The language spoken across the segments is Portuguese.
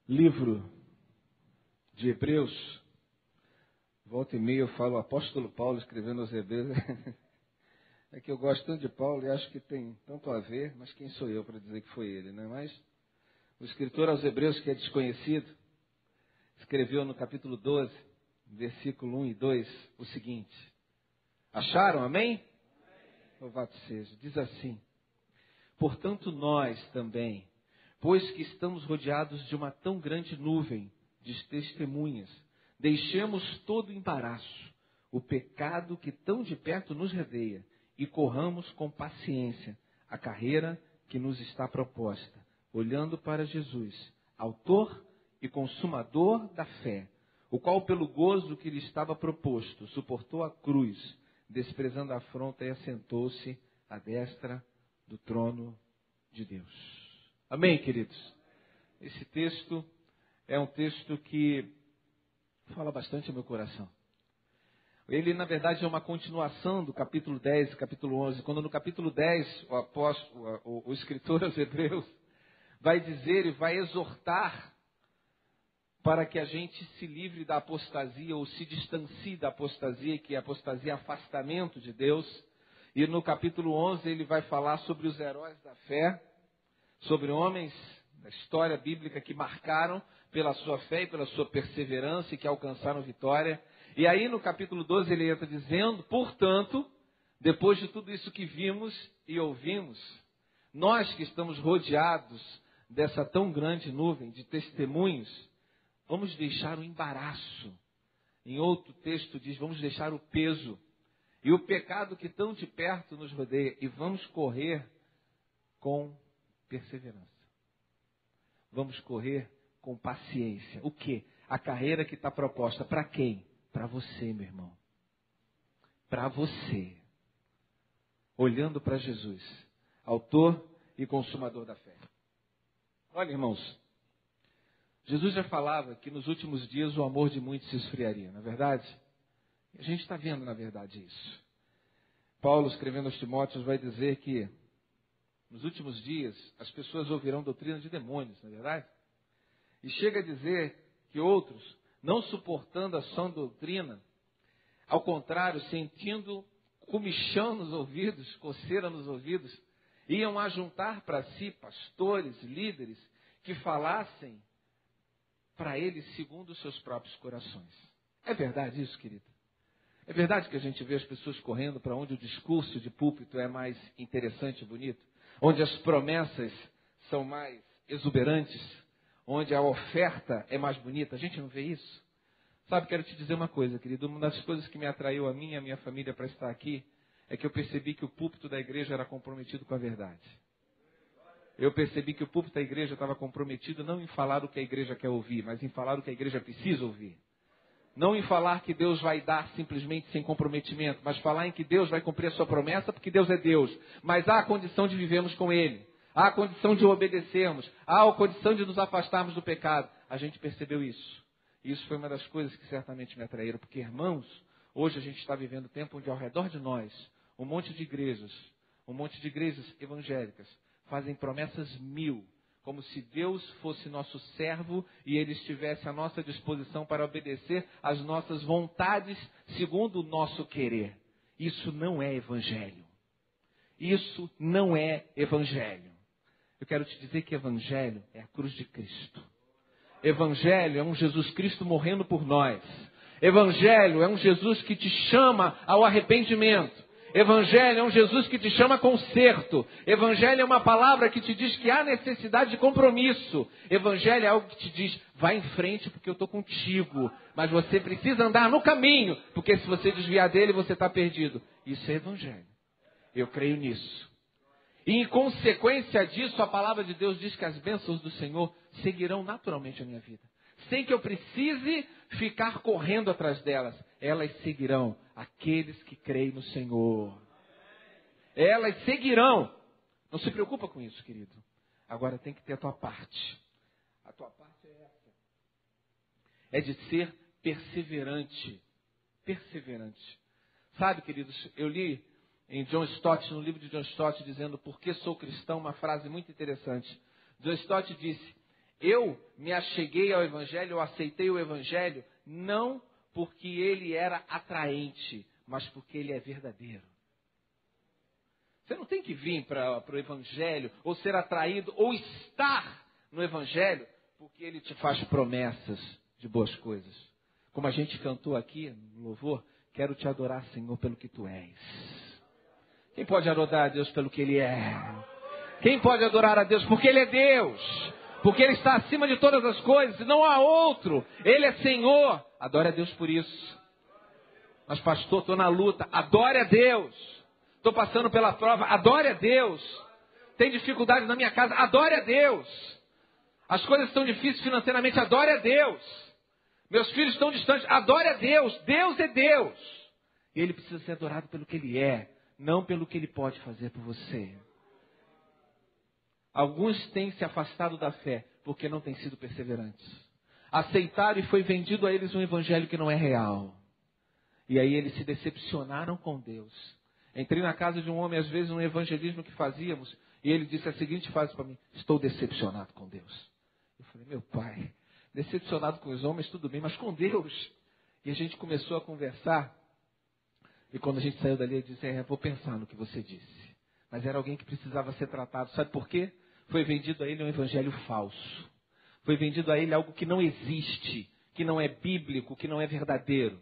livro de Hebreus, volta e meia eu falo o apóstolo Paulo escrevendo aos Hebreus. É que eu gosto tanto de Paulo e acho que tem tanto a ver, mas quem sou eu para dizer que foi ele, né? Mas o escritor aos Hebreus, que é desconhecido, escreveu no capítulo 12, versículo 1 e 2, o seguinte. Acharam? Amém? Louvado seja. Diz assim. Portanto, nós também, pois que estamos rodeados de uma tão grande nuvem de testemunhas, deixemos todo o embaraço, o pecado que tão de perto nos rodeia, e corramos com paciência a carreira que nos está proposta, olhando para Jesus, autor e consumador da fé, o qual pelo gozo que lhe estava proposto, suportou a cruz, desprezando a afronta e assentou-se à destra do trono de Deus. Amém, queridos? Esse texto é um texto que fala bastante ao meu coração. Ele, na verdade, é uma continuação do capítulo 10 e capítulo 11, quando no capítulo 10 o escritor aos Hebreus vai dizer e vai exortar para que a gente se livre da apostasia ou se distancie da apostasia, que é a apostasia afastamento de Deus. E no capítulo 11 ele vai falar sobre os heróis da fé, sobre homens da história bíblica que marcaram pela sua fé e pela sua perseverança e que alcançaram vitória. E aí no capítulo 12 ele entra dizendo, portanto, depois de tudo isso que vimos e ouvimos, nós que estamos rodeados dessa tão grande nuvem de testemunhos, vamos deixar o embaraço. Em outro texto diz, vamos deixar o peso e o pecado que tão de perto nos rodeia e vamos correr com perseverança. Vamos correr com paciência. O quê? A carreira que está proposta. Para quem? Para você, meu irmão. Para você. Olhando para Jesus, autor e consumador da fé. Olha, irmãos, Jesus já falava que nos últimos dias o amor de muitos se esfriaria, não é verdade? E a gente está vendo, na verdade, isso. Paulo, escrevendo aos Timóteos, vai dizer que nos últimos dias as pessoas ouvirão doutrina de demônios, não é verdade? E chega a dizer que outros, não suportando a sã doutrina, ao contrário, sentindo comichão nos ouvidos, coceira nos ouvidos, iam ajuntar para si pastores, líderes, que falassem para eles segundo os seus próprios corações. É verdade isso, querido? É verdade que a gente vê as pessoas correndo para onde o discurso de púlpito é mais interessante e bonito? Onde as promessas são mais exuberantes? Onde a oferta é mais bonita? A gente não vê isso? Sabe, quero te dizer uma coisa, querido. Uma das coisas que me atraiu a mim e a minha família para estar aqui é que eu percebi que o púlpito da igreja era comprometido com a verdade. Eu percebi que o púlpito da igreja estava comprometido não em falar o que a igreja quer ouvir, mas em falar o que a igreja precisa ouvir. Não em falar que Deus vai dar simplesmente sem comprometimento, mas falar em que Deus vai cumprir a sua promessa, porque Deus é Deus. Mas há a condição de vivermos com Ele. Há a condição de obedecermos. Há a condição de nos afastarmos do pecado. A gente percebeu isso. Isso foi uma das coisas que certamente me atraíram. Porque, irmãos, hoje a gente está vivendo um tempo onde ao redor de nós, um monte de igrejas evangélicas, fazem promessas mil. Como se Deus fosse nosso servo e Ele estivesse à nossa disposição para obedecer às nossas vontades segundo o nosso querer. Isso não é evangelho. Isso não é evangelho. Eu quero te dizer que evangelho é a cruz de Cristo. Evangelho é um Jesus Cristo morrendo por nós. Evangelho é um Jesus que te chama ao arrependimento. Evangelho é um Jesus que te chama a conserto. Evangelho é uma palavra que te diz que há necessidade de compromisso. Evangelho é algo que te diz, vai em frente porque eu estou contigo. Mas você precisa andar no caminho, porque se você desviar dele, você está perdido. Isso é evangelho. Eu creio nisso. E em consequência disso, a palavra de Deus diz que as bênçãos do Senhor seguirão naturalmente a minha vida. Sem que eu precise ficar correndo atrás delas. Elas seguirão aqueles que creem no Senhor. Elas seguirão. Não se preocupa com isso, querido. Agora tem que ter a tua parte. A tua parte é essa. É de ser perseverante. Perseverante. Sabe, queridos, eu li em John Stott, no livro de John Stott, dizendo Por que sou cristão, uma frase muito interessante. John Stott disse, Eu me acheguei ao Evangelho, eu aceitei o Evangelho, não porque ele era atraente, mas porque ele é verdadeiro. Você não tem que vir para o Evangelho, ou ser atraído, ou estar no Evangelho, porque ele te faz promessas de boas coisas. Como a gente cantou aqui no louvor, quero te adorar, Senhor, pelo que tu és. Quem pode adorar a Deus pelo que ele é? Quem pode adorar a Deus porque ele é Deus? Porque ele está acima de todas as coisas, não há outro. Ele é Senhor. Adore a Deus por isso. Mas pastor, estou na luta. Adore a Deus. Estou passando pela prova. Adore a Deus. Tem dificuldade na minha casa. Adore a Deus. As coisas estão difíceis financeiramente. Adore a Deus. Meus filhos estão distantes. Adore a Deus. Deus é Deus. E ele precisa ser adorado pelo que ele é, não pelo que ele pode fazer por você. Alguns têm se afastado da fé porque não têm sido perseverantes. Aceitaram e foi vendido a eles um evangelho que não é real. E aí eles se decepcionaram com Deus. Entrei na casa de um homem, às vezes, no evangelismo que fazíamos, e ele disse a seguinte frase para mim: estou decepcionado com Deus. Eu falei: meu pai, decepcionado com os homens, tudo bem, mas com Deus. E a gente começou a conversar, e quando a gente saiu dali, ele disse: vou pensar no que você disse. Mas era alguém que precisava ser tratado. Sabe por quê? Foi vendido a ele um evangelho falso. Foi vendido a ele algo que não existe, que não é bíblico, que não é verdadeiro.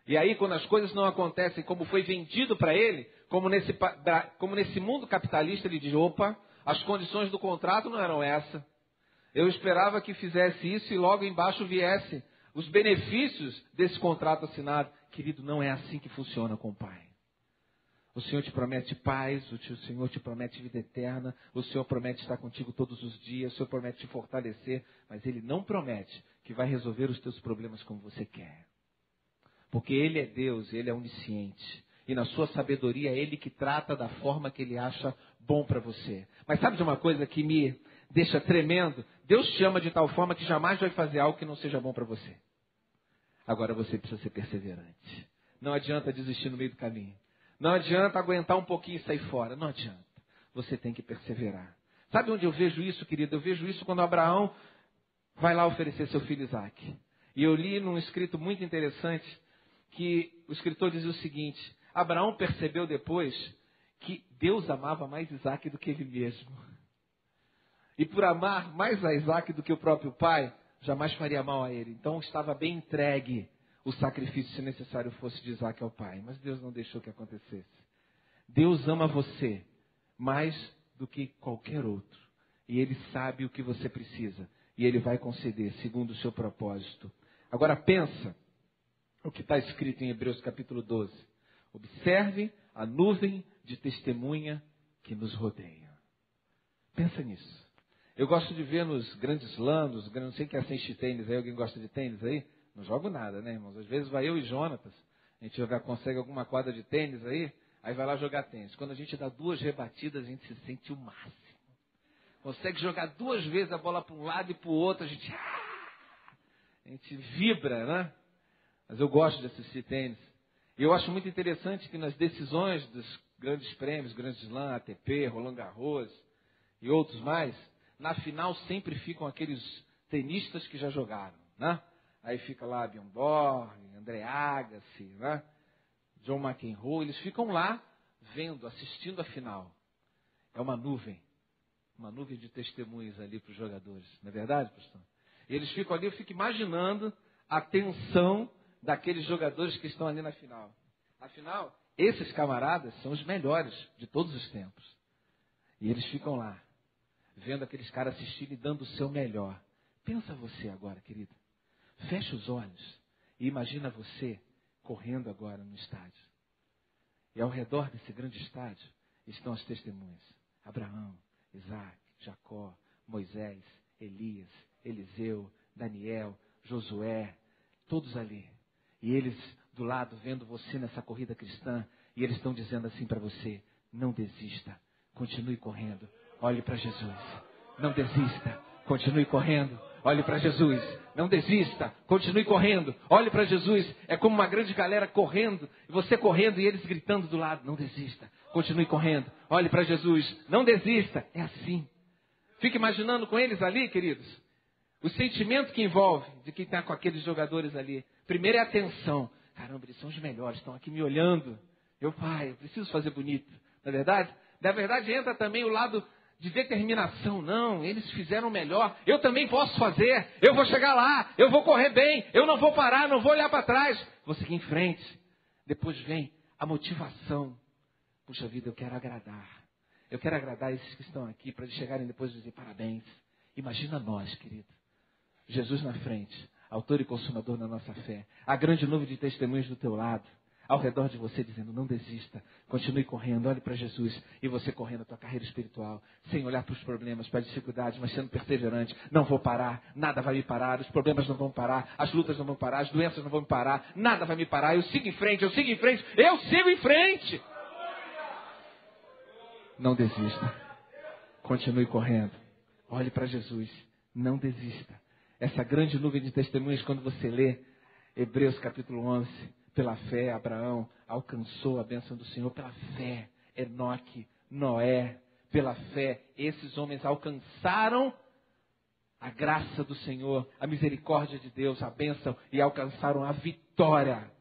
E aí, quando as coisas não acontecem como foi vendido para ele, como nesse mundo capitalista, ele diz: opa, as condições do contrato não eram essa. Eu esperava que fizesse isso e logo embaixo viesse os benefícios desse contrato assinado. Querido, não é assim que funciona com o Pai. O Senhor te promete paz, o Senhor te promete vida eterna, o Senhor promete estar contigo todos os dias, o Senhor promete te fortalecer, mas Ele não promete que vai resolver os teus problemas como você quer. Porque Ele é Deus, Ele é onisciente. E na sua sabedoria é Ele que trata da forma que Ele acha bom para você. Mas sabe de uma coisa que me deixa tremendo? Deus te ama de tal forma que jamais vai fazer algo que não seja bom para você. Agora você precisa ser perseverante. Não adianta desistir no meio do caminho. Não adianta aguentar um pouquinho e sair fora. Não adianta. Você tem que perseverar. Sabe onde eu vejo isso, querido? Eu vejo isso quando Abraão vai lá oferecer seu filho Isaque. E eu li num escrito muito interessante que o escritor dizia o seguinte: Abraão percebeu depois que Deus amava mais Isaque do que ele mesmo. E por amar mais a Isaque do que o próprio pai, jamais faria mal a ele. Então estava bem entregue o sacrifício, se necessário fosse, de Isaque ao pai. Mas Deus não deixou que acontecesse. Deus ama você mais do que qualquer outro. E Ele sabe o que você precisa. E Ele vai conceder segundo o seu propósito. Agora pensa o que está escrito em Hebreus capítulo 12. Observe a nuvem de testemunha que nos rodeia. Pensa nisso. Eu gosto de ver nos grandes slams, não sei quem assiste tênis aí, alguém gosta de tênis aí? Não jogo nada, né, irmãos? Às vezes vai eu e Jonatas, a gente consegue alguma quadra de tênis aí vai lá jogar tênis. Quando a gente dá 2 rebatidas, a gente se sente o máximo. Consegue jogar 2 vezes a bola para um lado e para o outro, a gente vibra, né? Mas eu gosto de assistir tênis. E eu acho muito interessante que nas decisões dos grandes prêmios, Grand Slam, ATP, Roland Garros e outros mais, na final sempre ficam aqueles tenistas que já jogaram, né? Aí fica lá Bjorn Borg, André Agassi, né? John McEnroe, eles ficam lá vendo, assistindo a final. É uma nuvem de testemunhas ali para os jogadores, não é verdade, pastor? E eles ficam ali, eu fico imaginando a tensão daqueles jogadores que estão ali na final. Afinal, esses camaradas são os melhores de todos os tempos. E eles ficam lá, vendo aqueles caras assistirem e dando o seu melhor. Pensa você agora, querido. Fecha os olhos e imagina você correndo agora no estádio. E ao redor desse grande estádio estão as testemunhas. Abraão, Isaac, Jacó, Moisés, Elias, Eliseu, Daniel, Josué, todos ali. E eles do lado vendo você nessa corrida cristã. E eles estão dizendo assim para você: não desista, continue correndo, olhe para Jesus. Não desista, continue correndo, olhe para Jesus. Não desista, continue correndo, olhe para Jesus. É como uma grande galera correndo, e você correndo e eles gritando do lado: não desista, continue correndo, olhe para Jesus, não desista. É assim. Fique imaginando com eles ali, queridos. O sentimento que envolve de quem está com aqueles jogadores ali. Primeiro é a atenção. Caramba, eles são os melhores, estão aqui me olhando. Pai, eu preciso fazer bonito. Não é verdade? Na verdade entra também o lado de determinação. Não, eles fizeram melhor. Eu também posso fazer. Eu vou chegar lá. Eu vou correr bem. Eu não vou parar, não vou olhar para trás. Vou seguir em frente. Depois vem a motivação. Puxa vida, eu quero agradar. Eu quero agradar esses que estão aqui para eles chegarem depois e dizer parabéns. Imagina nós, querido. Jesus na frente, autor e consumador da nossa fé. A grande nuvem de testemunhos do teu lado. Ao redor de você dizendo, não desista. Continue correndo, olhe para Jesus. E você correndo a tua carreira espiritual. Sem olhar para os problemas, para as dificuldades, mas sendo perseverante. Não vou parar, nada vai me parar. Os problemas não vão parar, as lutas não vão parar, as doenças não vão me parar. Nada vai me parar, eu sigo em frente, eu sigo em frente. Eu sigo em frente. Não desista. Continue correndo. Olhe para Jesus. Não desista. Essa grande nuvem de testemunhas, quando você lê Hebreus capítulo 11, pela fé, Abraão alcançou a bênção do Senhor. Pela fé, Enoque, Noé, pela fé, esses homens alcançaram a graça do Senhor, a misericórdia de Deus, a bênção, e alcançaram a vitória.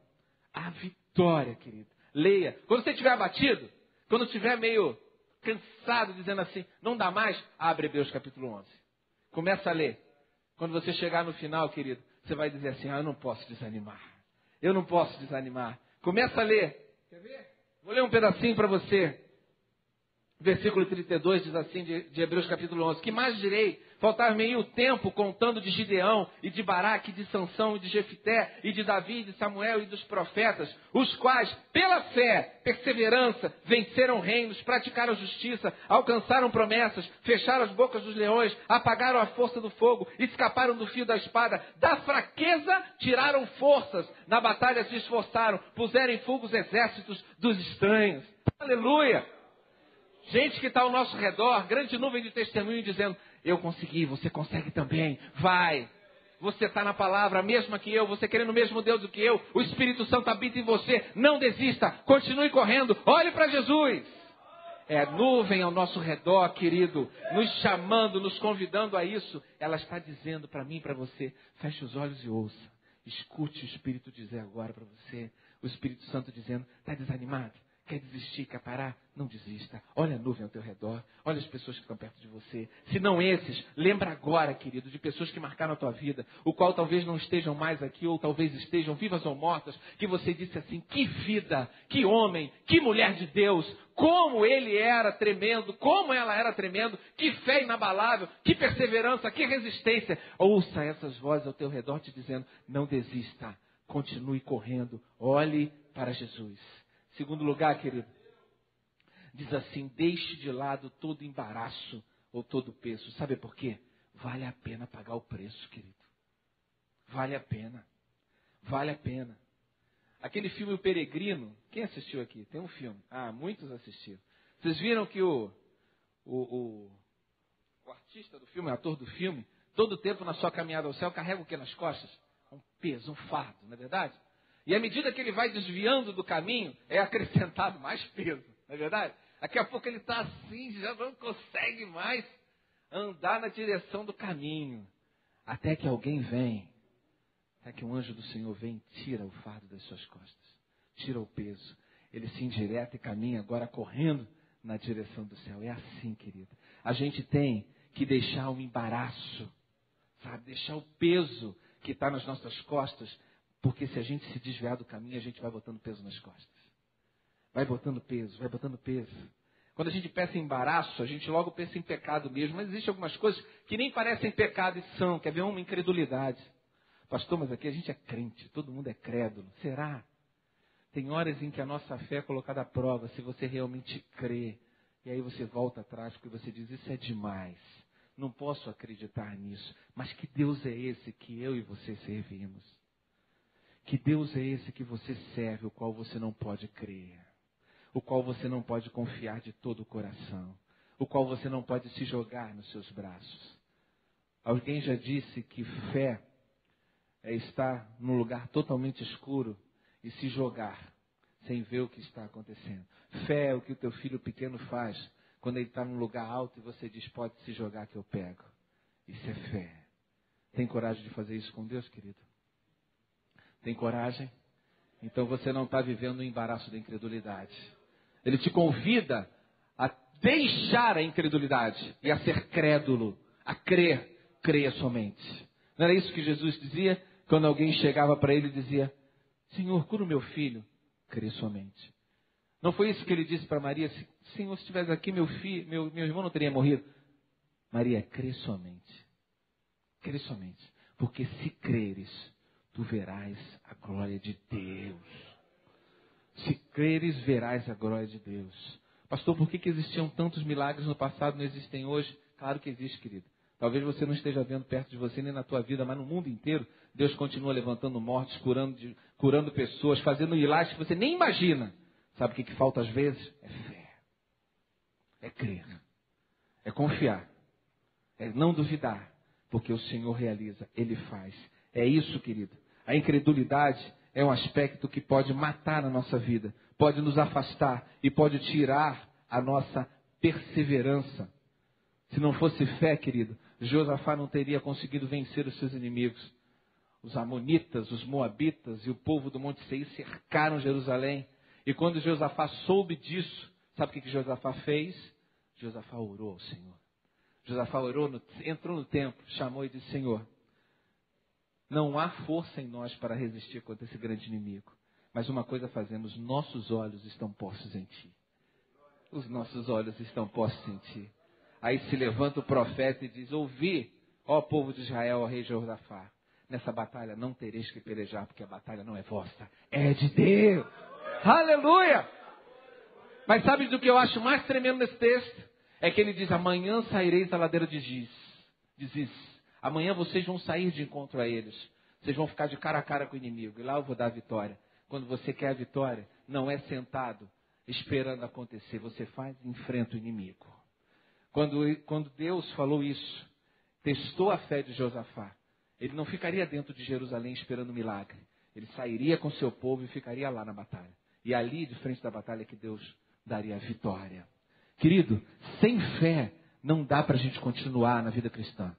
A vitória, querido. Leia. Quando você estiver abatido, quando estiver meio cansado, dizendo assim, não dá mais, abre Hebreus capítulo 11. Começa a ler. Quando você chegar no final, querido, você vai dizer assim, eu não posso desanimar. Eu não posso desanimar. Começa a ler. Quer ver? Vou ler um pedacinho para você. Versículo 32 diz assim, de Hebreus capítulo 11. Que mais direi? Faltar-me o tempo contando de Gideão, e de Baraque, de Sansão, e de Jefité, e de Davi, e de Samuel, e dos profetas, os quais, pela fé, perseverança, venceram reinos, praticaram justiça, alcançaram promessas, fecharam as bocas dos leões, apagaram a força do fogo, escaparam do fio da espada, da fraqueza tiraram forças, na batalha se esforçaram, puseram em fuga os exércitos dos estranhos. Aleluia! Gente que está ao nosso redor, grande nuvem de testemunho dizendo, eu consegui, você consegue também, vai. Você está na palavra, a mesma que eu, você querendo o mesmo Deus do que eu, o Espírito Santo habita em você, não desista, continue correndo, olhe para Jesus. É a nuvem ao nosso redor, querido, nos chamando, nos convidando a isso. Ela está dizendo para mim e para você, feche os olhos e ouça. Escute o Espírito dizer agora para você, o Espírito Santo dizendo, está desanimado? Quer desistir, quer parar? Não desista. Olha a nuvem ao teu redor. Olha as pessoas que estão perto de você. Se não esses, lembra agora, querido, de pessoas que marcaram a tua vida, o qual talvez não estejam mais aqui, ou talvez estejam vivas ou mortas, que você disse assim, que vida, que homem, que mulher de Deus, como ele era tremendo, como ela era tremendo, que fé inabalável, que perseverança, que resistência. Ouça essas vozes ao teu redor te dizendo, não desista, continue correndo, olhe para Jesus. Segundo lugar, querido, diz assim, deixe de lado todo embaraço ou todo peso. Sabe por quê? Vale a pena pagar o preço, querido. Vale a pena. Vale a pena. Aquele filme O Peregrino, quem assistiu aqui? Tem um filme. Muitos assistiram. Vocês viram que o artista do filme, o ator do filme, todo tempo na sua caminhada ao céu, carrega o que nas costas? Um peso, um fardo, não é verdade? E à medida que ele vai desviando do caminho, é acrescentado mais peso, não é verdade? Daqui a pouco ele está assim, já não consegue mais andar na direção do caminho. Até que alguém vem, até que um anjo do Senhor vem e tira o fardo das suas costas. Tira o peso. Ele se endireta e caminha agora correndo na direção do céu. É assim, querido. A gente tem que deixar um embaraço, sabe? Deixar o peso que está nas nossas costas. Porque se a gente se desviar do caminho, a gente vai botando peso nas costas. Vai botando peso, vai botando peso. Quando a gente pensa em embaraço, a gente logo pensa em pecado mesmo. Mas existem algumas coisas que nem parecem pecado e são. Quer ver uma incredulidade? Pastor, mas aqui a gente é crente, todo mundo é crédulo. Será? Tem horas em que a nossa fé é colocada à prova, se você realmente crê. E aí você volta atrás porque você diz, isso é demais. Não posso acreditar nisso. Mas que Deus é esse que eu e você servimos? Que Deus é esse que você serve, o qual você não pode crer, o qual você não pode confiar de todo o coração, o qual você não pode se jogar nos seus braços. Alguém já disse que fé é estar num lugar totalmente escuro e se jogar, sem ver o que está acontecendo. Fé é o que o teu filho pequeno faz, quando ele está num lugar alto e você diz, pode se jogar que eu pego. Isso é fé. Tem coragem de fazer isso com Deus, querido? Tem coragem? Então você não está vivendo o embaraço da incredulidade. Ele te convida a deixar a incredulidade e a ser crédulo, a crer, creia somente. Não era isso que Jesus dizia? Quando alguém chegava para ele e dizia, Senhor, cura o meu filho, crê somente. Não foi isso que ele disse para Maria? Senhor, se estivesse aqui, meu irmão não teria morrido. Maria, crê somente. Crê somente. Porque se creres, tu verás a glória de Deus. Se creres, verás a glória de Deus. Pastor, por que existiam tantos milagres no passado e não existem hoje? Claro que existe, querido. Talvez você não esteja vendo perto de você, nem na tua vida, mas no mundo inteiro, Deus continua levantando mortos, curando pessoas, fazendo milagres que você nem imagina. Sabe o que falta às vezes? É fé. É crer. É confiar. É não duvidar. Porque o Senhor realiza, Ele faz. É isso, querido. A incredulidade é um aspecto que pode matar a nossa vida, pode nos afastar e pode tirar a nossa perseverança. Se não fosse fé, querido, Josafá não teria conseguido vencer os seus inimigos. Os amonitas, os moabitas e o povo do Monte Seir cercaram Jerusalém. E quando Josafá soube disso, sabe o que Josafá fez? Josafá orou ao Senhor. Josafá orou, entrou no templo, chamou e disse, Senhor, não há força em nós para resistir contra esse grande inimigo. Mas uma coisa fazemos, nossos olhos estão postos em Ti. Os nossos olhos estão postos em Ti. Aí se levanta o profeta e diz, ouvi, ó povo de Israel, ó rei Josafá, nessa batalha não tereis que pelejar, porque a batalha não é vossa, é de Deus. Aleluia! Mas sabe do que eu acho mais tremendo nesse texto? É que ele diz, amanhã saireis da ladeira de Ziz. Amanhã vocês vão sair de encontro a eles. Vocês vão ficar de cara a cara com o inimigo. E lá eu vou dar a vitória. Quando você quer a vitória, não é sentado esperando acontecer. Você faz e enfrenta o inimigo. Quando Deus falou isso, testou a fé de Josafá. Ele não ficaria dentro de Jerusalém esperando um milagre. Ele sairia com seu povo e ficaria lá na batalha. E ali, de frente da batalha, que Deus daria a vitória. Querido, sem fé não dá para a gente continuar na vida cristã.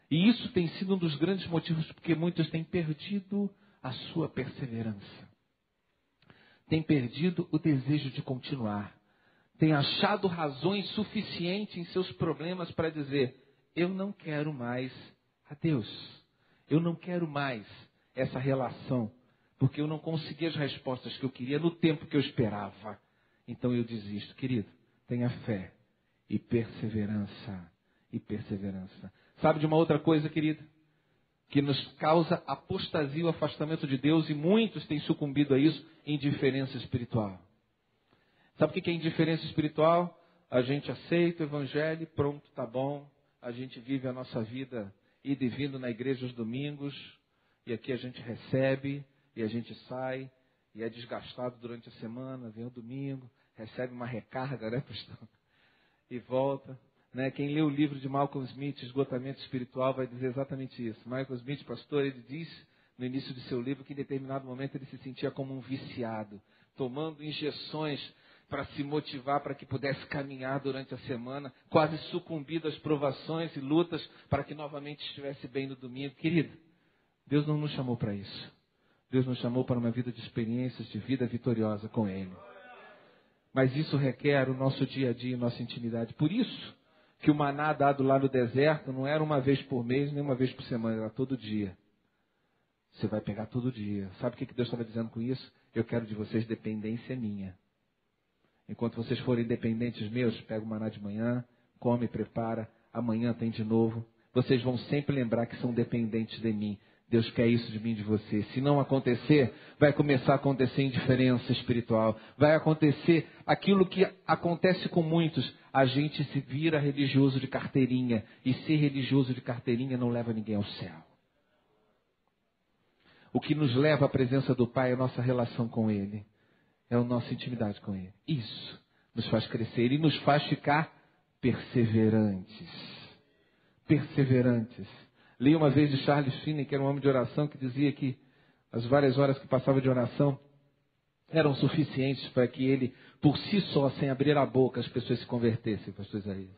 E isso tem sido um dos grandes motivos porque muitos têm perdido a sua perseverança. Têm perdido o desejo de continuar. Têm achado razões suficientes em seus problemas para dizer, eu não quero mais a Deus. Eu não quero mais essa relação. Porque eu não consegui as respostas que eu queria no tempo que eu esperava. Então eu desisto. Querido, tenha fé e perseverança. E perseverança. Sabe de uma outra coisa, querido? Que nos causa apostasia e o afastamento de Deus. E muitos têm sucumbido a isso. Indiferença espiritual. Sabe o que é indiferença espiritual? A gente aceita o evangelho, pronto, tá bom. A gente vive a nossa vida ida e vindo na igreja aos domingos. E aqui a gente recebe. E a gente sai. E é desgastado durante a semana. Vem o domingo. Recebe uma recarga, né, pastor? E volta. Né? Quem lê o livro de Malcolm Smith, Esgotamento Espiritual, vai dizer exatamente isso. Malcolm Smith, pastor, ele diz no início de seu livro que em determinado momento ele se sentia como um viciado, tomando injeções para se motivar para que pudesse caminhar durante a semana, quase sucumbido às provações e lutas para que novamente estivesse bem no domingo. Querido, Deus não nos chamou para isso. Deus nos chamou para uma vida de experiências, de vida vitoriosa com Ele. Mas isso requer o nosso dia a dia, nossa intimidade. Por isso que o maná dado lá no deserto não era uma vez por mês, nem uma vez por semana, era todo dia. Você vai pegar todo dia. Sabe o que Deus estava dizendo com isso? Eu quero de vocês dependência minha. Enquanto vocês forem dependentes meus, pega o maná de manhã, come, prepara, amanhã tem de novo. Vocês vão sempre lembrar que são dependentes de mim. Deus quer isso de mim e de você. Se não acontecer, vai começar a acontecer indiferença espiritual. Vai acontecer aquilo que acontece com muitos. A gente se vira religioso de carteirinha. E ser religioso de carteirinha não leva ninguém ao céu. O que nos leva à presença do Pai é a nossa relação com Ele. É a nossa intimidade com Ele. Isso nos faz crescer e nos faz ficar perseverantes. Perseverantes. Li uma vez de Charles Finney, que era um homem de oração, que dizia que as várias horas que passava de oração eram suficientes para que ele, por si só, sem abrir a boca, as pessoas se convertessem, pastor Isaías.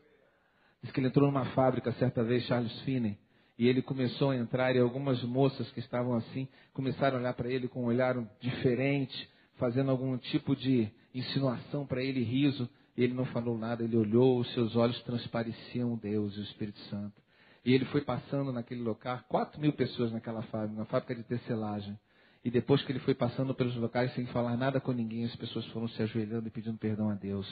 Diz que ele entrou numa fábrica certa vez, Charles Finney, E ele começou a entrar e algumas moças que estavam assim começaram a olhar para ele com um olhar diferente, fazendo algum tipo de insinuação para ele, riso. E ele não falou nada, ele olhou, os seus olhos transpareciam Deus e o Espírito Santo. E ele foi passando naquele local, 4.000 pessoas naquela fábrica, na fábrica de tecelagem. E depois que ele foi passando pelos locais sem falar nada com ninguém, as pessoas foram se ajoelhando e pedindo perdão a Deus.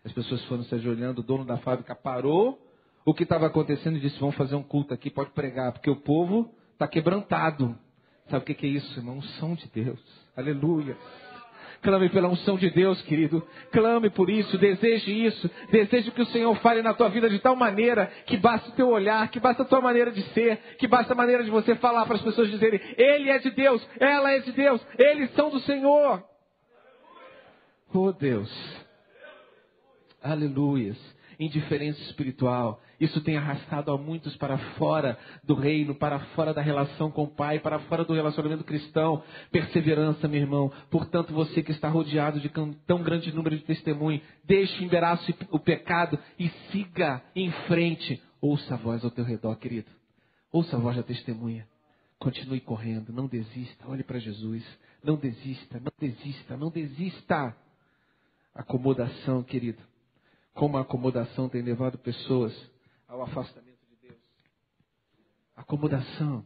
As pessoas foram se ajoelhando, o dono da fábrica parou o que estava acontecendo e disse, vamos fazer um culto aqui, pode pregar, porque o povo está quebrantado. Sabe o que é isso, irmão? Unção de Deus. Aleluia. Clame pela unção de Deus, querido. Clame por isso, deseje isso. Deseje que o Senhor fale na tua vida de tal maneira que basta o teu olhar, que basta a tua maneira de ser, que basta a maneira de você falar para as pessoas dizerem, Ele é de Deus, ela é de Deus, eles são do Senhor. Oh Deus. Aleluias. Indiferença espiritual. Isso tem arrastado a muitos para fora do reino, para fora da relação com o Pai, para fora do relacionamento cristão. Perseverança, meu irmão. Portanto, você que está rodeado de tão grande número de testemunhos, deixe embaraço o pecado e siga em frente. Ouça a voz ao teu redor, querido. Ouça a voz da testemunha. Continue correndo, não desista. Olhe para Jesus. Não desista, não desista, não desista. Acomodação, querido. Como a acomodação tem levado pessoas ao afastamento de Deus. Acomodação.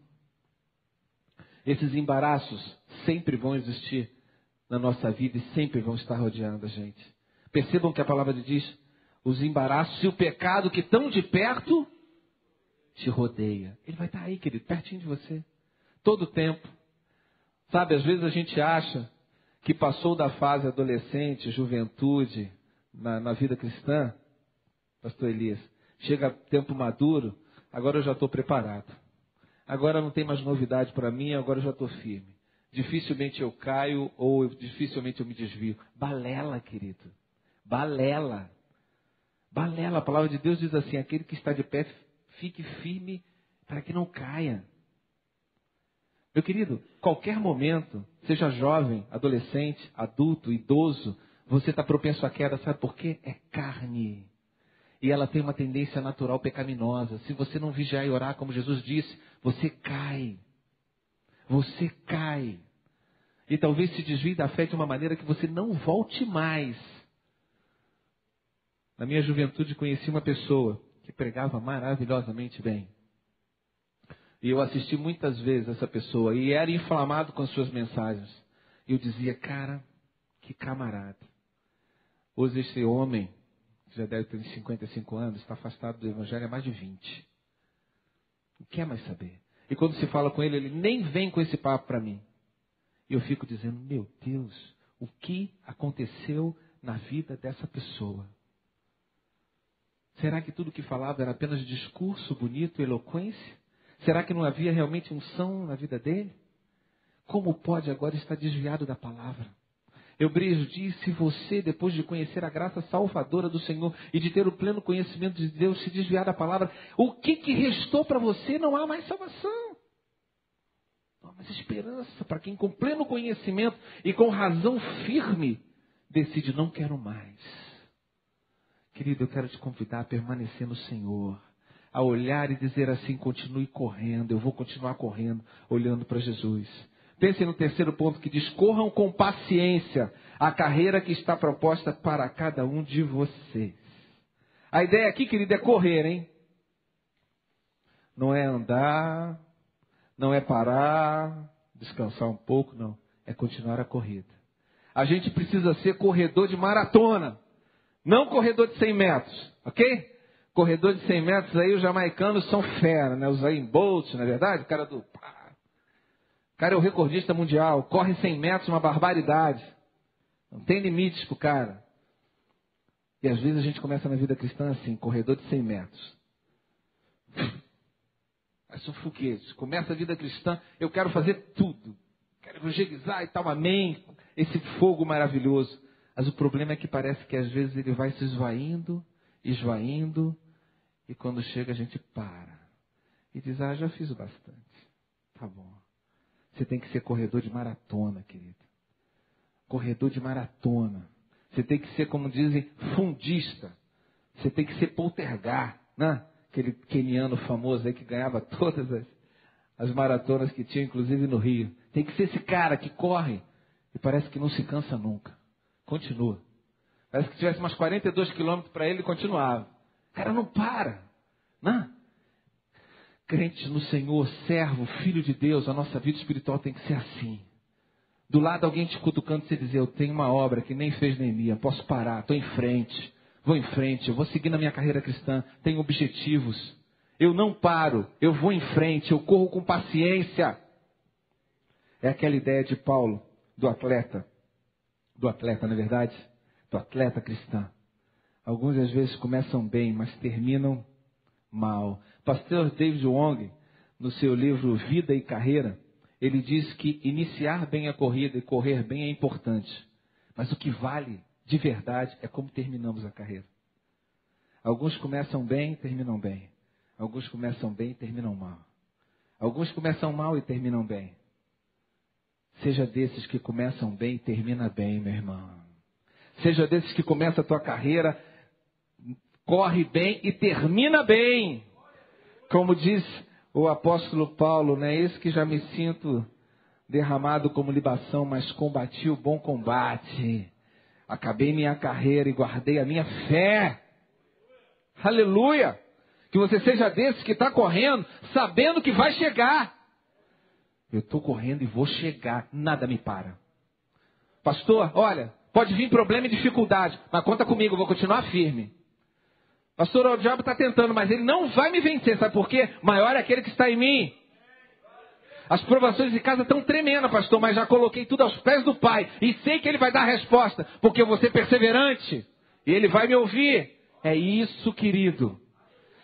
Esses embaraços sempre vão existir na nossa vida e sempre vão estar rodeando a gente. Percebam que a palavra diz, os embaraços e o pecado que tão de perto te rodeia. Ele vai estar aí, querido, pertinho de você. Todo o tempo. Sabe, às vezes a gente acha que passou da fase adolescente, juventude, na vida cristã, pastor Elias, chega tempo maduro, agora eu já estou preparado. Agora não tem mais novidade para mim, agora eu já estou firme. Dificilmente eu caio ou dificilmente eu me desvio. Balela, querido. Balela. Balela. A palavra de Deus diz assim, aquele que está de pé, fique firme para que não caia. Meu querido, qualquer momento, seja jovem, adolescente, adulto, idoso, você está propenso à queda, sabe por quê? É carne. E ela tem uma tendência natural pecaminosa. Se você não vigiar e orar, como Jesus disse, você cai. Você cai. E talvez se desvie da fé de uma maneira que você não volte mais. Na minha juventude conheci uma pessoa que pregava maravilhosamente bem. E eu assisti muitas vezes essa pessoa. E era inflamado com as suas mensagens. E eu dizia, cara, que camarada. Hoje esse homem, que já deve ter 55 anos, está afastado do Evangelho há mais de 20. Não quer mais saber. E quando se fala com ele, ele nem vem com esse papo para mim. E eu fico dizendo, meu Deus, o que aconteceu na vida dessa pessoa? Será que tudo que falava era apenas discurso bonito, eloquência? Será que não havia realmente unção na vida dele? Como pode agora estar desviado da palavra? Hebreus diz, se você, depois de conhecer a graça salvadora do Senhor e de ter o pleno conhecimento de Deus, se desviar da palavra, o que restou para você? Não há mais salvação. Não há mais esperança para quem com pleno conhecimento e com razão firme decide, não quero mais. Querido, eu quero te convidar a permanecer no Senhor, a olhar e dizer assim, continue correndo, eu vou continuar correndo, olhando para Jesus. Pense no terceiro ponto que diz, corram com paciência a carreira que está proposta para cada um de vocês. A ideia aqui, querido, é correr, hein? Não é andar, não é parar, descansar um pouco, não. É continuar a corrida. A gente precisa ser corredor de maratona, não corredor de 100 metros, ok? Corredor de 100 metros aí, os jamaicanos são fera, né? Os Usain Bolt, não é verdade? O cara do... O cara é o recordista mundial, corre 100 metros, uma barbaridade. Não tem limites pro cara. E às vezes a gente começa na vida cristã assim, corredor de 100 metros. Mas são foguetes. Começa a vida cristã, eu quero fazer tudo. Quero evangelizar e tal, amém. Esse fogo maravilhoso. Mas o problema é que parece que às vezes ele vai se esvaindo, e quando chega a gente para. E diz, já fiz o bastante. Tá bom. Você tem que ser corredor de maratona, querido. Corredor de maratona. Você tem que ser, como dizem, fundista. Você tem que ser poltergar, né? aquele queniano famoso aí que ganhava todas as maratonas que tinha, inclusive no Rio. Tem que ser esse cara que corre e parece que não se cansa nunca. Continua. Parece que tivesse umas 42 quilômetros para ele e continuava. O cara não para. Não. Crente no Senhor, servo, filho de Deus, a nossa vida espiritual tem que ser assim. Do lado alguém te cutucando e você dizer, eu tenho uma obra que nem fez Neemias, posso parar, estou em frente, vou em frente, eu vou seguir na minha carreira cristã, tenho objetivos. Eu não paro, eu vou em frente, eu corro com paciência. É aquela ideia de Paulo, do atleta, não é verdade? Do atleta cristão. Alguns às vezes começam bem, mas terminam mal. Pastor David Wong, no seu livro Vida e Carreira, ele diz que iniciar bem a corrida e correr bem é importante. Mas o que vale de verdade é como terminamos a carreira. Alguns começam bem e terminam bem. Alguns começam bem e terminam mal. Alguns começam mal e terminam bem. Seja desses que começam bem e termina bem, meu irmão. Seja desses que começa a tua carreira, corre bem e termina bem. Como diz o apóstolo Paulo, não é isso que já me sinto derramado como libação, mas combati o bom combate. Acabei minha carreira e guardei a minha fé. Aleluia! Que você seja desses que está correndo, sabendo que vai chegar. Eu estou correndo e vou chegar, nada me para. Pastor, olha, pode vir problema e dificuldade, mas conta comigo, eu vou continuar firme. Pastor, o diabo está tentando, mas ele não vai me vencer, sabe por quê? Maior é aquele que está em mim. As provações de casa estão tremendas, pastor, mas já coloquei tudo aos pés do Pai. E sei que Ele vai dar a resposta, porque eu vou ser perseverante. E Ele vai me ouvir. É isso, querido.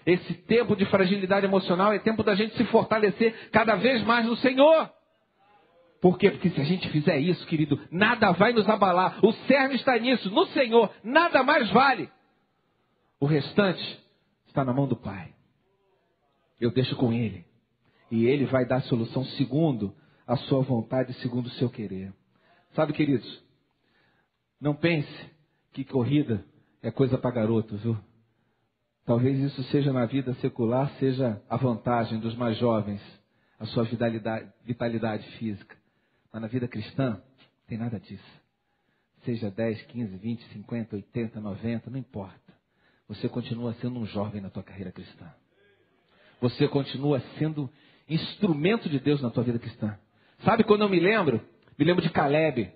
Esse tempo de fragilidade emocional é tempo da gente se fortalecer cada vez mais no Senhor. Por quê? Porque se a gente fizer isso, querido, nada vai nos abalar. O cerne está nisso, no Senhor, nada mais vale. O restante está na mão do Pai. Eu deixo com Ele. E Ele vai dar a solução segundo a sua vontade, segundo o seu querer. Sabe, queridos, não pense que corrida é coisa para garoto, viu? Talvez isso seja na vida secular, seja a vantagem dos mais jovens, a sua vitalidade física. Mas na vida cristã, não tem nada disso. Seja 10, 15, 20, 50, 80, 90, não importa. Você continua sendo um jovem na tua carreira cristã. Você continua sendo instrumento de Deus na tua vida cristã. Sabe quando eu me lembro? Me lembro de Caleb,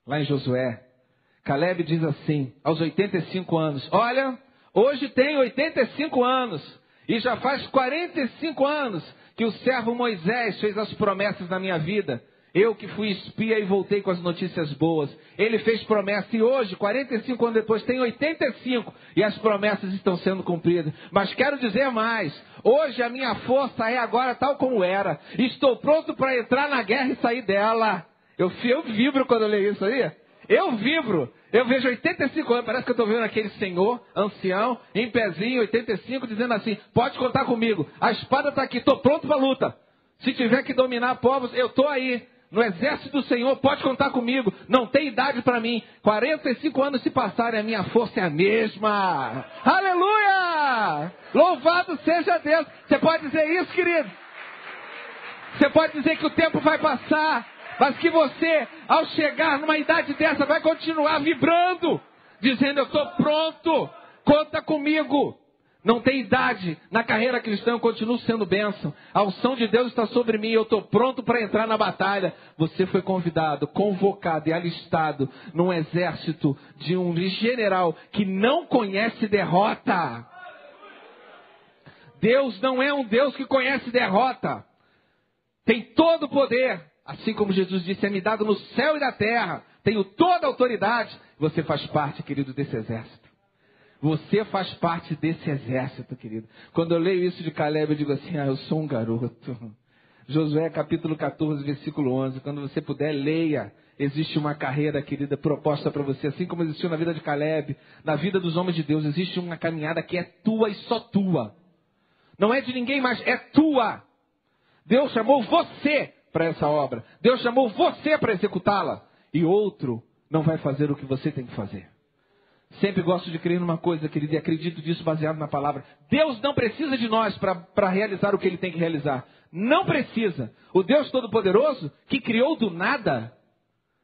lá em Josué. Caleb diz assim, aos 85 anos, olha, hoje tenho 85 anos e já faz 45 anos que o servo Moisés fez as promessas na minha vida. Eu que fui espia e voltei com as notícias boas. Ele fez promessa e hoje, 45 anos depois, tem 85 e as promessas estão sendo cumpridas. Mas quero dizer mais. Hoje a minha força é agora tal como era. Estou pronto para entrar na guerra e sair dela. Eu vibro quando eu leio isso aí. Eu vibro. Eu vejo 85 anos, parece que eu estou vendo aquele senhor, ancião, em pezinho, 85, dizendo assim, pode contar comigo. A espada está aqui, estou pronto para a luta. Se tiver que dominar povos, eu estou aí. No exército do Senhor, pode contar comigo. Não tem idade para mim. 45 anos se passarem, a minha força é a mesma. Aleluia! Louvado seja Deus. Você pode dizer isso, querido? Você pode dizer que o tempo vai passar, mas que você, ao chegar numa idade dessa, vai continuar vibrando, dizendo, eu estou pronto, conta comigo. Não tem idade. Na carreira cristã eu continuo sendo bênção. A unção de Deus está sobre mim. Eu estou pronto para entrar na batalha. Você foi convidado, convocado e alistado num exército de um general que não conhece derrota. Deus não é um Deus que conhece derrota. Tem todo o poder. Assim como Jesus disse, é-me dado no céu e na terra. Tenho toda a autoridade. Você faz parte, querido, desse exército. Você faz parte desse exército, querido. Quando eu leio isso de Caleb, eu digo assim, eu sou um garoto. Josué capítulo 14, versículo 11. Quando você puder, leia. Existe uma carreira, querida, proposta para você. Assim como existiu na vida de Caleb, na vida dos homens de Deus, existe uma caminhada que é tua e só tua. Não é de ninguém mais, é tua. Deus chamou você para essa obra. Deus chamou você para executá-la. E outro não vai fazer o que você tem que fazer. Sempre gosto de crer numa coisa, querido, e acredito disso baseado na palavra. Deus não precisa de nós para realizar o que Ele tem que realizar. Não precisa. O Deus Todo-Poderoso, que criou do nada,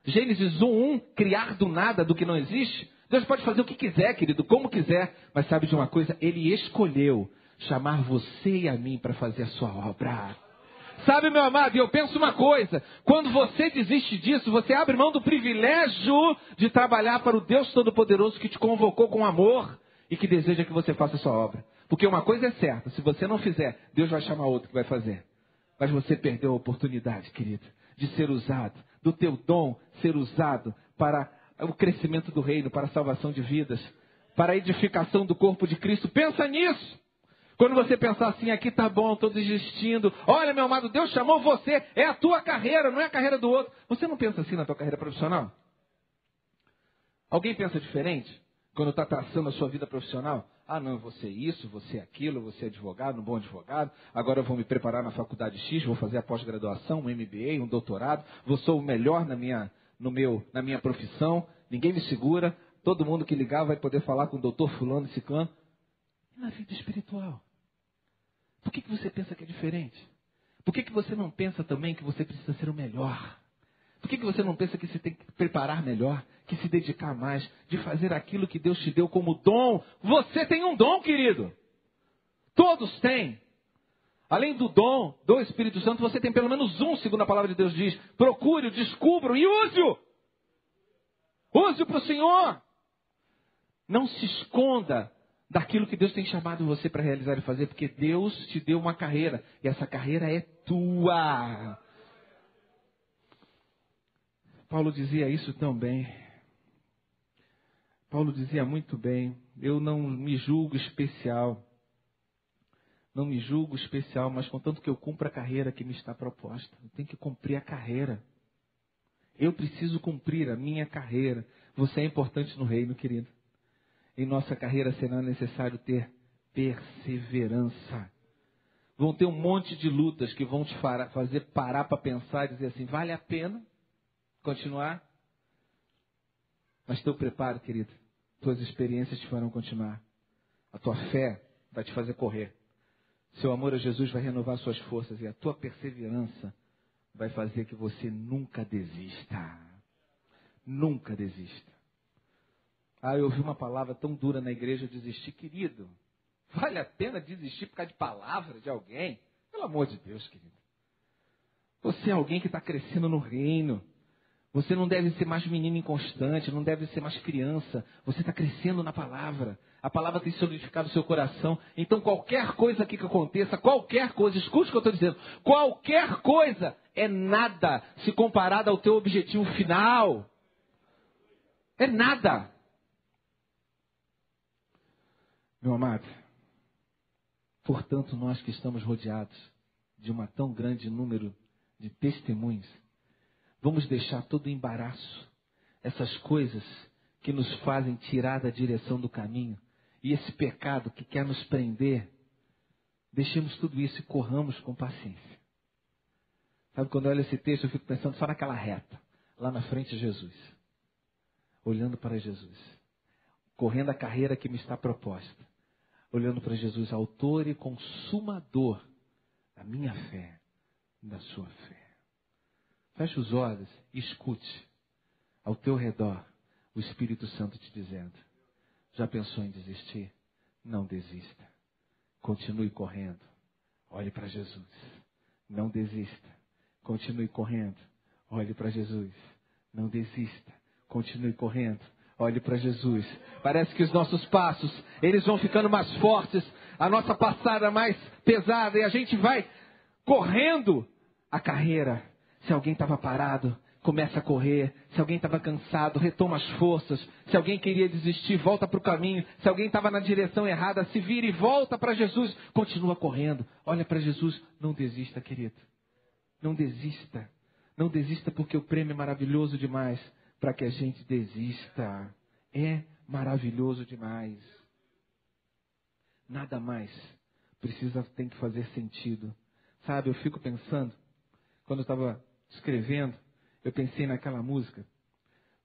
Gênesis 1:1, criar do nada, do que não existe. Deus pode fazer o que quiser, querido, como quiser. Mas sabe de uma coisa? Ele escolheu chamar você e a mim para fazer a sua obra. Sabe, meu amado, e eu penso uma coisa, quando você desiste disso, você abre mão do privilégio de trabalhar para o Deus Todo-Poderoso que te convocou com amor e que deseja que você faça a sua obra. Porque uma coisa é certa, se você não fizer, Deus vai chamar outro que vai fazer. Mas você perdeu a oportunidade, querido, de ser usado, do teu dom ser usado para o crescimento do reino, para a salvação de vidas, para a edificação do corpo de Cristo. Pensa nisso. Quando você pensar assim, aqui tá bom, estou desistindo. Olha, meu amado, Deus chamou você, é a tua carreira, não é a carreira do outro. Você não pensa assim na tua carreira profissional? Alguém pensa diferente? Quando está traçando a sua vida profissional? Ah, não, eu vou ser isso, vou ser aquilo, vou ser advogado, um bom advogado. Agora eu vou me preparar na faculdade X, vou fazer a pós-graduação, um MBA, um doutorado. Sou o melhor na minha profissão. Ninguém me segura. Todo mundo que ligar vai poder falar com o doutor fulano e ciclano. E na vida espiritual? Por que você pensa que é diferente? Por que você não pensa também que você precisa ser o melhor? Por que você não pensa que você tem que preparar melhor, que se dedicar mais, de fazer aquilo que Deus te deu como dom? Você tem um dom, querido. Todos têm. Além do dom do Espírito Santo, você tem pelo menos um, segundo a palavra de Deus diz. Procure-o, descubra-o e use-o. Use-o para o Senhor. Não se esconda daquilo que Deus tem chamado você para realizar e fazer, porque Deus te deu uma carreira, e essa carreira é tua. Paulo dizia isso tão bem. Paulo dizia muito bem, eu não me julgo especial. Não me julgo especial, mas contanto que eu cumpra a carreira que me está proposta. Eu tenho que cumprir a carreira. Eu preciso cumprir a minha carreira. Você é importante no reino, querido. Em nossa carreira será necessário ter perseverança. Vão ter um monte de lutas que vão te fazer parar para pensar e dizer assim, vale a pena continuar? Mas teu preparo, querido, tuas experiências te farão continuar. A tua fé vai te fazer correr. Seu amor a Jesus vai renovar suas forças e a tua perseverança vai fazer que você nunca desista. Nunca desista. Ah, eu ouvi uma palavra tão dura na igreja, desistir. Querido, vale a pena desistir por causa de palavra de alguém? Pelo amor de Deus, querido. Você é alguém que está crescendo no reino. Você não deve ser mais menino inconstante, não deve ser mais criança. Você está crescendo na palavra. A palavra tem solidificado o seu coração. Então qualquer coisa aqui que aconteça, qualquer coisa, escute o que eu estou dizendo. Qualquer coisa é nada se comparada ao teu objetivo final. É nada. Meu amado, portanto, nós que estamos rodeados de um tão grande número de testemunhos, vamos deixar todo o embaraço, essas coisas que nos fazem tirar da direção do caminho, e esse pecado que quer nos prender, deixemos tudo isso e corramos com paciência. Sabe, quando eu olho esse texto, eu fico pensando só naquela reta, lá na frente de Jesus, olhando para Jesus, correndo a carreira que me está proposta, olhando para Jesus, autor e consumador da minha fé, da sua fé. Feche os olhos e escute ao teu redor o Espírito Santo te dizendo, já pensou em desistir? Não desista. Continue correndo. Olhe para Jesus. Não desista. Continue correndo. Olhe para Jesus. Não desista. Continue correndo. Olhe para Jesus. Parece que os nossos passos, eles vão ficando mais fortes, a nossa passada mais pesada, e a gente vai correndo a carreira. Se alguém estava parado, começa a correr. Se alguém estava cansado, retoma as forças. Se alguém queria desistir, volta para o caminho. Se alguém estava na direção errada, se vira e volta para Jesus. Continua correndo. Olha para Jesus. Não desista, querido. Não desista. Não desista, porque o prêmio é maravilhoso demais para que a gente desista. É maravilhoso demais. Nada mais tem que fazer sentido. Sabe, eu fico pensando, quando eu estava escrevendo, eu pensei naquela música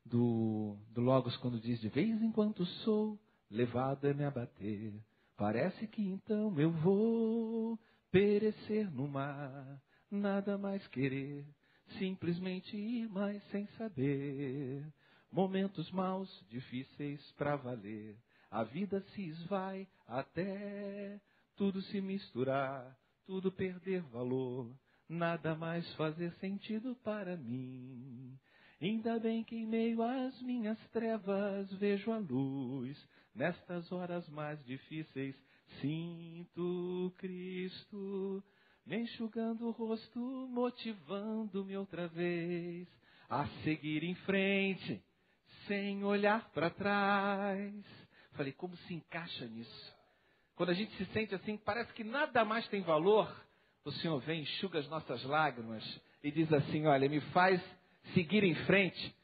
do Logos, quando diz: de vez em quando sou levado a me abater, parece que então eu vou perecer no mar, nada mais querer, simplesmente ir, mas sem saber. Momentos maus, difíceis pra valer, a vida se esvai até tudo se misturar, tudo perder valor, nada mais fazer sentido para mim. Ainda bem que em meio às minhas trevas vejo a luz, nestas horas mais difíceis sinto Cristo me enxugando o rosto, motivando-me outra vez a seguir em frente, sem olhar para trás. Falei, como se encaixa nisso? Quando a gente se sente assim, parece que nada mais tem valor, o Senhor vem, enxuga as nossas lágrimas e diz assim: olha, me faz seguir em frente,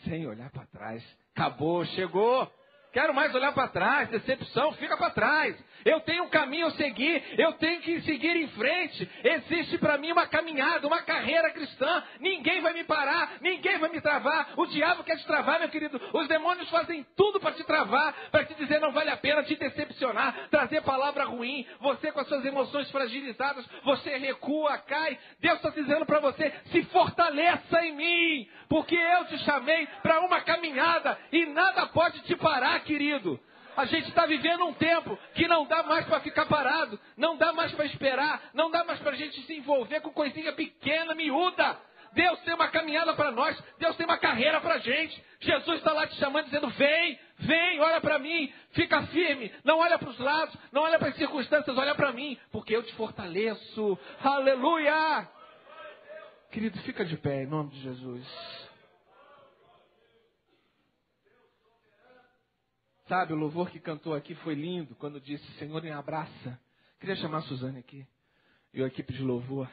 sem olhar para trás. Acabou, chegou. Quero mais olhar para trás, decepção, fica para trás. Eu tenho um caminho a seguir, eu tenho que seguir em frente. Existe para mim uma caminhada, uma carreira cristã. Ninguém vai me parar, ninguém vai me travar. O diabo quer te travar, meu querido. Os demônios fazem tudo para te travar, para te dizer não vale a pena, te decepcionar, trazer palavra ruim. Você com as suas emoções fragilizadas, você recua, cai. Deus está dizendo para você: se fortaleça em mim, porque eu te chamei para uma caminhada e nada pode te parar, querido. A gente está vivendo um tempo que não dá mais para ficar parado, não dá mais para esperar, não dá mais para a gente se envolver com coisinha pequena, miúda. Deus tem uma caminhada para nós, Deus tem uma carreira para a gente. Jesus está lá te chamando, dizendo: vem, vem, olha para mim, fica firme, não olha para os lados, não olha para as circunstâncias, olha para mim, porque eu te fortaleço. Aleluia! Querido, fica de pé em nome de Jesus. Sabe, o louvor que cantou aqui foi lindo, quando disse: Senhor, me abraça. Queria chamar a Suzane aqui, e a equipe de louvor.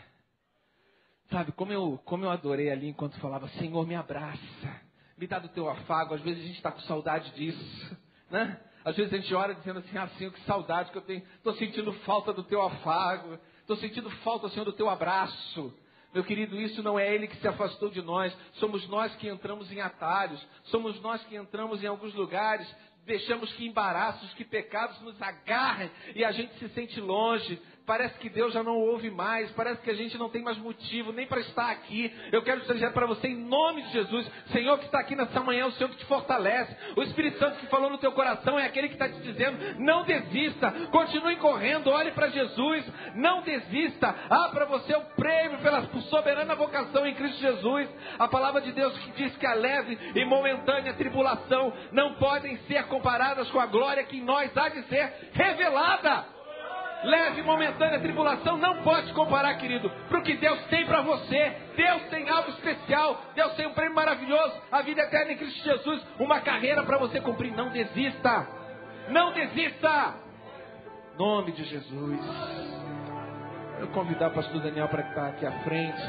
Sabe, como eu adorei ali enquanto falava: Senhor, me abraça, me dá do teu afago. Às vezes a gente está com saudade disso, né? Às vezes a gente ora dizendo assim: ah, Senhor, que saudade que eu tenho. Estou sentindo falta do teu afago, estou sentindo falta, Senhor, do teu abraço. Meu querido, isso não é Ele que se afastou de nós. Somos nós que entramos em atalhos, somos nós que entramos em alguns lugares, deixamos que embaraços, que pecados nos agarrem e a gente se sente longe. Parece que Deus já não ouve mais, parece que a gente não tem mais motivo nem para estar aqui. Eu quero dizer para você, em nome de Jesus: Senhor que está aqui nessa manhã, o Senhor que te fortalece, o Espírito Santo que falou no teu coração é aquele que está te dizendo: não desista, continue correndo, olhe para Jesus, não desista. Há para você o prêmio pela soberana vocação em Cristo Jesus. A palavra de Deus que diz que a leve e momentânea tribulação não podem ser comparadas com a glória que em nós há de ser revelada. Leve e momentânea tribulação não pode comparar, querido, para o que Deus tem para você. Deus tem algo especial, Deus tem um prêmio maravilhoso, a vida eterna em Cristo Jesus, uma carreira para você cumprir. Não desista, não desista, em nome de Jesus. Eu convidar o pastor Daniel para estar aqui à frente.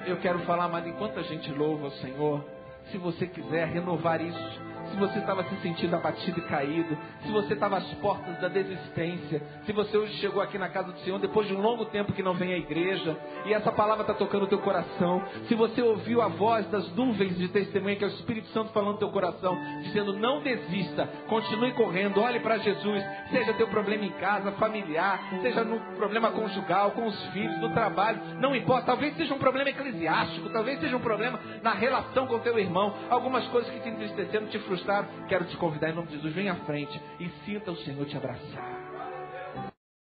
Eu quero falar, mas enquanto a gente louva o Senhor, se você quiser renovar isso, se você estava se sentindo abatido e caído, se você estava às portas da desistência, se você hoje chegou aqui na casa do Senhor depois de um longo tempo que não vem à igreja, e essa palavra está tocando o teu coração, se você ouviu a voz das nuvens de testemunha, que é o Espírito Santo falando no teu coração, dizendo: não desista, continue correndo, olhe para Jesus, seja teu problema em casa, familiar, seja no problema conjugal, com os filhos, no trabalho, não importa, talvez seja um problema eclesiástico, talvez seja um problema na relação com o teu irmão, algumas coisas que te entristeceram, te frustraram. Quero te convidar em nome de Jesus, vem à frente e sinta o Senhor te abraçar.